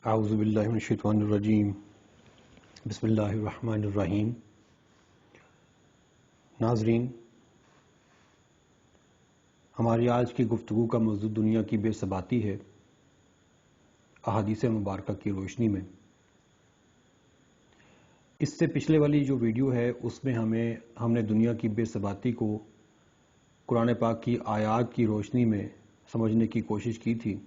اعوذ باللہ من الشیطان الرجیم بسم اللہ الرحمن الرحیم۔ ناظرین، ہماری آج کی گفتگو کا موضوع دنیا کی بے ثباتی ہے احادیث مبارکہ کی روشنی میں۔ اس سے پچھلے والی جو ویڈیو ہے اس میں ہم نے دنیا کی بے ثباتی کو قرآن پاک کی آیات کی روشنی میں سمجھنے کی کوشش کی تھی۔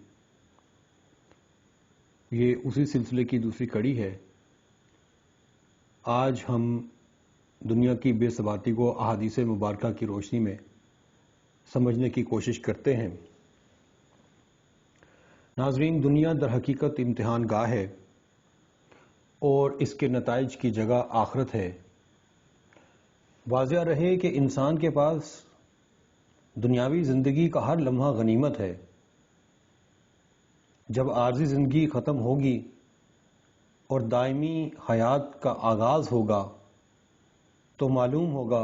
یہ اسی سلسلے کی دوسری کڑی ہے۔ آج ہم دنیا کی بے ثباتی کو احادیث مبارکہ کی روشنی میں سمجھنے کی کوشش کرتے ہیں۔ ناظرین، دنیا در حقیقت امتحان گاہ ہے اور اس کے نتائج کی جگہ آخرت ہے۔ واضح رہے کہ انسان کے پاس دنیاوی زندگی کا ہر لمحہ غنیمت ہے۔ جب عارضی زندگی ختم ہوگی اور دائمی حیات کا آغاز ہوگا تو معلوم ہوگا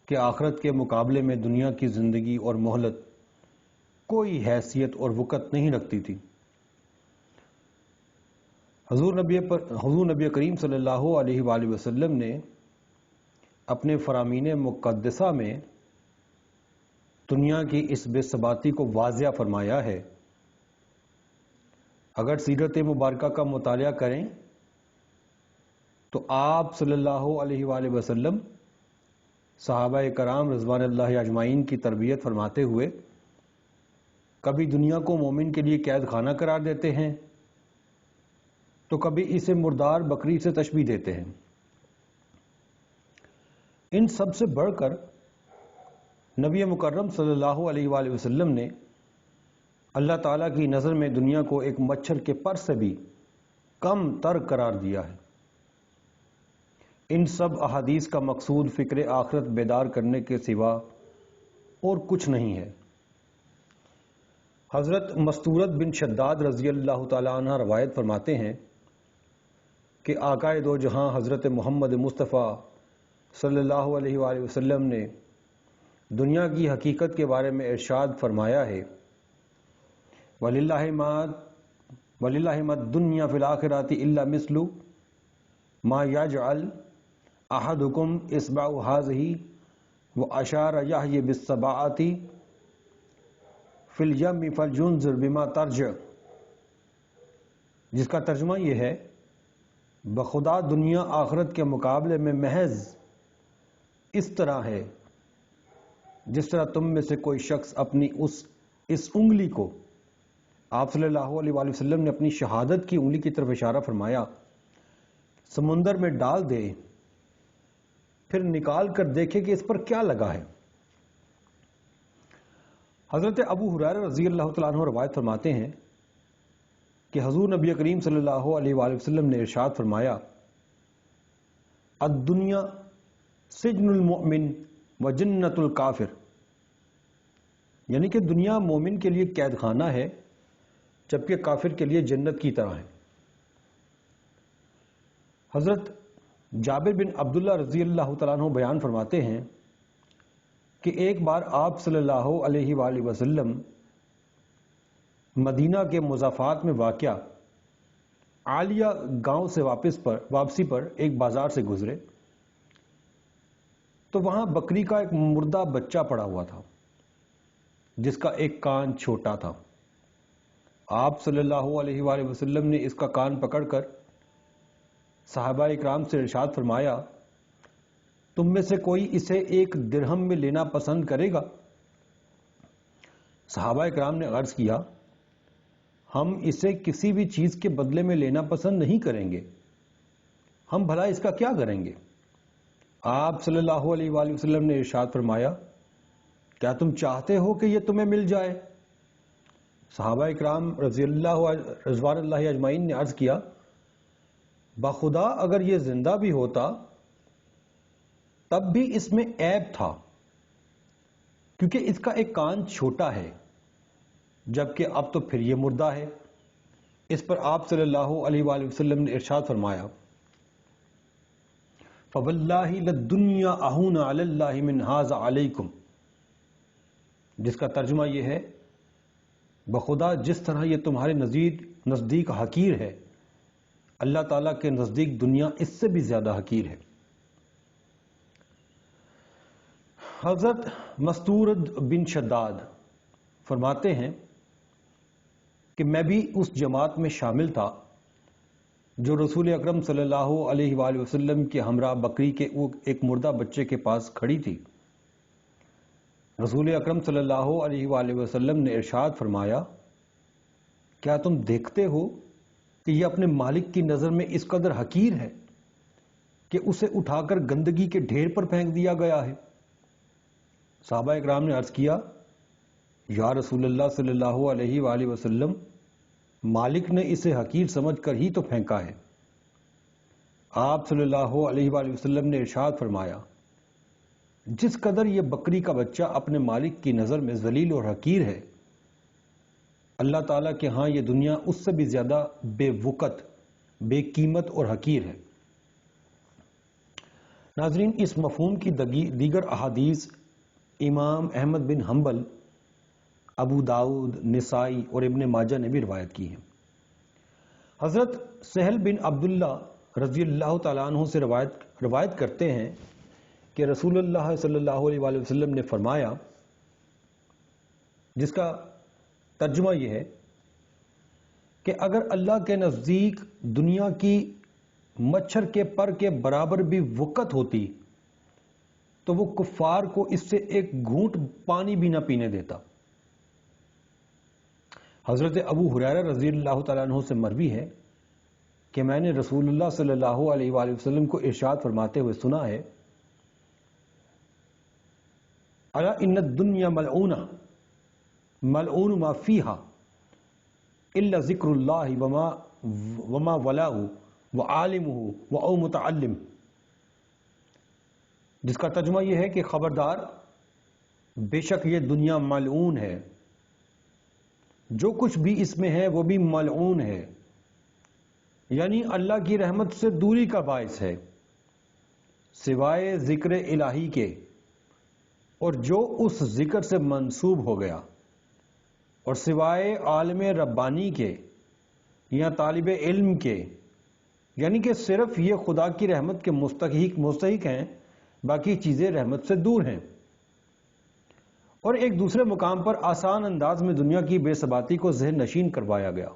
کہ آخرت کے مقابلے میں دنیا کی زندگی اور مہلت کوئی حیثیت اور وقت نہیں رکھتی تھی۔ حضور نبی کریم صلی اللہ علیہ وآلہ وسلم نے اپنے فرامین مقدسہ میں دنیا کی اس بے ثباتی کو واضح فرمایا ہے۔ اگر سیرت مبارکہ کا مطالعہ کریں تو آپ صلی اللہ علیہ وآلہ وسلم صحابہ کرام رضوان اللہ اجمعین کی تربیت فرماتے ہوئے کبھی دنیا کو مومن کے لیے قید خانہ قرار دیتے ہیں تو کبھی اسے مردار بکری سے تشبیہ دیتے ہیں۔ ان سب سے بڑھ کر نبی مکرم صلی اللہ علیہ وآلہ وسلم نے اللہ تعالیٰ کی نظر میں دنیا کو ایک مچھر کے پر سے بھی کم تر قرار دیا ہے۔ ان سب احادیث کا مقصود فکر آخرت بیدار کرنے کے سوا اور کچھ نہیں ہے۔ حضرت مستورت بن شداد رضی اللہ تعالیٰ عنہ روایت فرماتے ہیں کہ آقائے دو جہاں حضرت محمد مصطفیٰ صلی اللہ علیہ وآلہ وسلم نے دنیا کی حقیقت کے بارے میں ارشاد فرمایا ہے، وَلِلَّهِ مَا الدُّنْيَا فِي الْآخِرَةِ إِلَّا مِثْلُ مَا يَجْعَلُ أَحَدُكُمْ إِصْبَعَهُ هَٰذِهِ وَأَشَارَ يَحْيَىٰ بِالسَّبَاعَةِ فِي الْيَمِّ فَلْيُنْظِرْ بِمَا تَرْجِعُ، جس کا ترجمہ یہ ہے، بخدا دنیا آخرت کے مقابلے میں محض اس طرح ہے جس طرح تم میں سے کوئی شخص اپنی اس انگلی کو، آپ صلی اللہ علیہ وآلہ وسلم نے اپنی شہادت کی انگلی کی طرف اشارہ فرمایا، سمندر میں ڈال دے، پھر نکال کر دیکھے کہ اس پر کیا لگا ہے۔ حضرت ابو ہریرہ رضی اللہ تعالیٰ عنہ روایت فرماتے ہیں کہ حضور نبی کریم صلی اللہ علیہ وآلہ وسلم نے ارشاد فرمایا، الدنیا سجن المؤمن و جنت الکافر، یعنی کہ دنیا مومن کے لیے قید خانہ ہے جبکہ کافر کے لیے جنت کی طرح ہے۔ حضرت جابر بن عبداللہ رضی اللہ تعالیٰ عنہ بیان فرماتے ہیں کہ ایک بار آپ صلی اللہ علیہ وآلہ وسلم مدینہ کے مضافات میں واقع عالیہ گاؤں سے واپسی پر ایک بازار سے گزرے تو وہاں بکری کا ایک مردہ بچہ پڑا ہوا تھا جس کا ایک کان چھوٹا تھا۔ آپ صلی اللہ علیہ وآلہ وسلم نے اس کا کان پکڑ کر صحابہ اکرام سے ارشاد فرمایا، تم میں سے کوئی اسے 1 درہم میں لینا پسند کرے گا؟ صحابہ اکرام نے عرض کیا، ہم اسے کسی بھی چیز کے بدلے میں لینا پسند نہیں کریں گے، ہم بھلا اس کا کیا کریں گے؟ آپ صلی اللہ علیہ وآلہ وسلم نے ارشاد فرمایا، کیا تم چاہتے ہو کہ یہ تمہیں مل جائے؟ صحابہ اکرام رضوان اللہ اجمعین نے عرض کیا، بخدا اگر یہ زندہ بھی ہوتا تب بھی اس میں عیب تھا کیونکہ اس کا ایک کان چھوٹا ہے، جبکہ اب تو پھر یہ مردہ ہے۔ اس پر آپ صلی اللہ علیہ وآلہ وسلم نے ارشاد فرمایا، فَوَاللَّهِ لَلدُّنْيَا أَهُونَ عَلَى اللَّهِ مِنْ هَٰذَا عَلَيْكُمْ، جس کا ترجمہ یہ ہے، بخدا جس طرح یہ تمہارے نزدیک نزدیک حقیر ہے، اللہ تعالیٰ کے نزدیک دنیا اس سے بھی زیادہ حقیر ہے۔ حضرت مستورد بن شداد فرماتے ہیں کہ میں بھی اس جماعت میں شامل تھا جو رسول اکرم صلی اللہ علیہ وآلہ وسلم کے ہمراہ بکری کے ایک مردہ بچے کے پاس کھڑی تھی۔ رسول اکرم صلی اللہ علیہ وآلہ وسلم نے ارشاد فرمایا، کیا تم دیکھتے ہو کہ یہ اپنے مالک کی نظر میں اس قدر حقیر ہے کہ اسے اٹھا کر گندگی کے ڈھیر پر پھینک دیا گیا ہے؟ صحابہ اکرام نے عرض کیا، یا رسول اللہ صلی اللہ علیہ وآلہ وسلم، مالک نے اسے حقیر سمجھ کر ہی تو پھینکا ہے۔ آپ صلی اللہ علیہ وآلہ وسلم نے ارشاد فرمایا، جس قدر یہ بکری کا بچہ اپنے مالک کی نظر میں ذلیل اور حقیر ہے، اللہ تعالیٰ کے ہاں یہ دنیا اس سے بھی زیادہ بے وقت، بے قیمت اور حقیر ہے۔ ناظرین، اس مفہوم کی دیگر احادیث امام احمد بن حنبل، ابو داؤد، نسائی اور ابن ماجہ نے بھی روایت کی ہیں۔ حضرت سہل بن عبداللہ رضی اللہ تعالیٰ عنہ سے روایت کرتے ہیں کہ رسول اللہ صلی اللہ علیہ وآلہ وسلم نے فرمایا، جس کا ترجمہ یہ ہے کہ اگر اللہ کے نزدیک دنیا کی مچھر کے پر کے برابر بھی وقت ہوتی تو وہ کفار کو اس سے ایک گھونٹ پانی بھی نہ پینے دیتا۔ حضرت ابو ہریرہ رضی اللہ تعالیٰ عنہ سے مروی ہے کہ میں نے رسول اللہ صلی اللہ علیہ وآلہ وسلم کو ارشاد فرماتے ہوئے سنا ہے، الا ان الدنیا ملعونہ ملعون ما فیہا الا ذکر اللہ وما ولاہ وعالمہ و متعلم، جس کا ترجمہ یہ ہے کہ خبردار، بے شک یہ دنیا ملعون ہے، جو کچھ بھی اس میں ہے وہ بھی ملعون ہے، یعنی اللہ کی رحمت سے دوری کا باعث ہے، سوائے ذکر الہی کے اور جو اس ذکر سے منسوب ہو گیا، اور سوائے عالم ربانی کے یا طالب علم کے، یعنی کہ صرف یہ خدا کی رحمت کے مستحق ہیں، باقی چیزیں رحمت سے دور ہیں۔ اور ایک دوسرے مقام پر آسان انداز میں دنیا کی بے ثباتی کو ذہن نشین کروایا گیا۔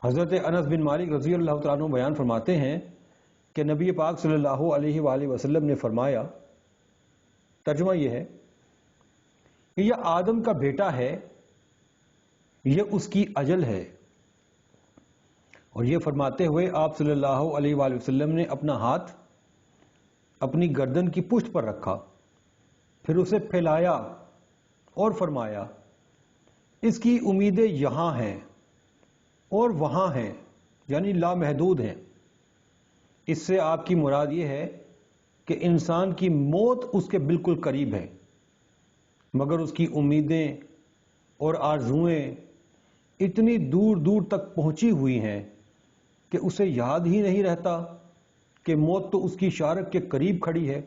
حضرت انس بن مالک رضی اللہ تعالیٰ عنہ بیان فرماتے ہیں کہ نبی پاک صلی اللہ علیہ وآلہ وسلم نے فرمایا، ترجمہ یہ ہے کہ یہ آدم کا بیٹا ہے، یہ اس کی اجل ہے۔ اور یہ فرماتے ہوئے آپ صلی اللہ علیہ وآلہ وسلم نے اپنا ہاتھ اپنی گردن کی پشت پر رکھا، پھر اسے پھیلایا اور فرمایا، اس کی امیدیں یہاں ہیں اور وہاں ہیں، یعنی لامحدود ہیں۔ اس سے آپ کی مراد یہ ہے کہ انسان کی موت اس کے بالکل قریب ہے، مگر اس کی امیدیں اور آرزوئیں اتنی دور دور تک پہنچی ہوئی ہیں کہ اسے یاد ہی نہیں رہتا کہ موت تو اس کی شارک کے قریب کھڑی ہے،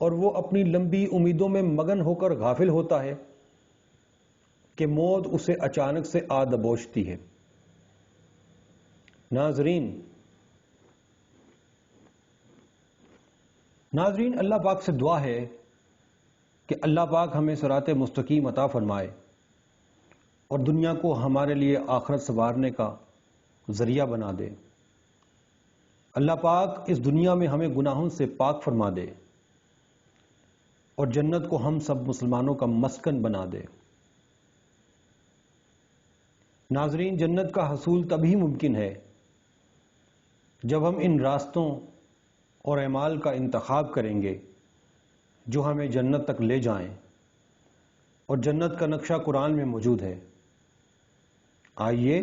اور وہ اپنی لمبی امیدوں میں مگن ہو کر غافل ہوتا ہے کہ موت اسے اچانک سے آ دبوچتی ہے۔ ناظرین، اللہ پاک سے دعا ہے کہ اللہ پاک ہمیں صراط مستقیم عطا فرمائے اور دنیا کو ہمارے لیے آخرت سنوارنے کا ذریعہ بنا دے۔ اللہ پاک اس دنیا میں ہمیں گناہوں سے پاک فرما دے اور جنت کو ہم سب مسلمانوں کا مسکن بنا دے۔ ناظرین، جنت کا حصول تبھی ممکن ہے جب ہم ان راستوں اور اعمال کا انتخاب کریں گے جو ہمیں جنت تک لے جائیں، اور جنت کا نقشہ قرآن میں موجود ہے۔ آئیے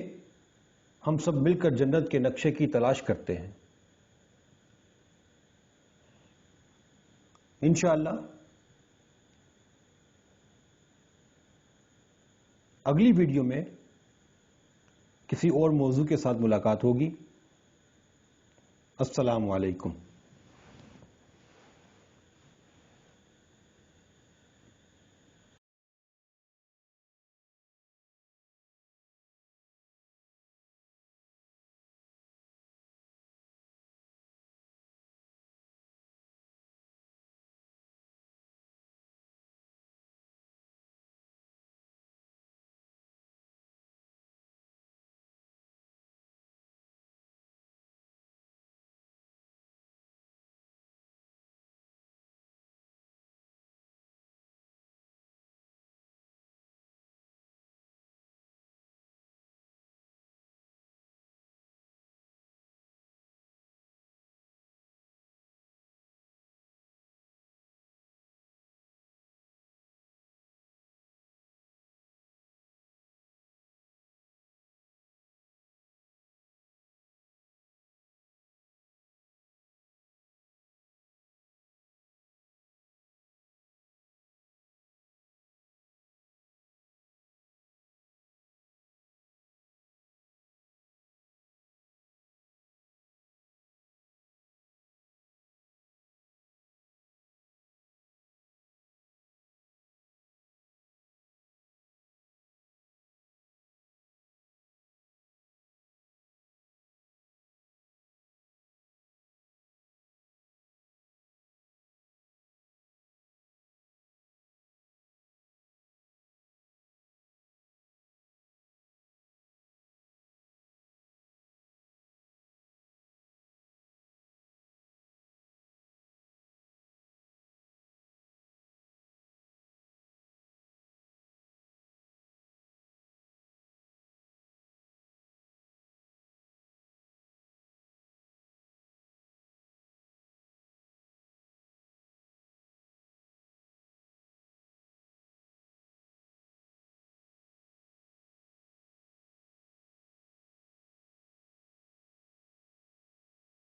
ہم سب مل کر جنت کے نقشے کی تلاش کرتے ہیں۔ انشاءاللہ اگلی ویڈیو میں کسی اور موضوع کے ساتھ ملاقات ہوگی۔ السلام علیکم۔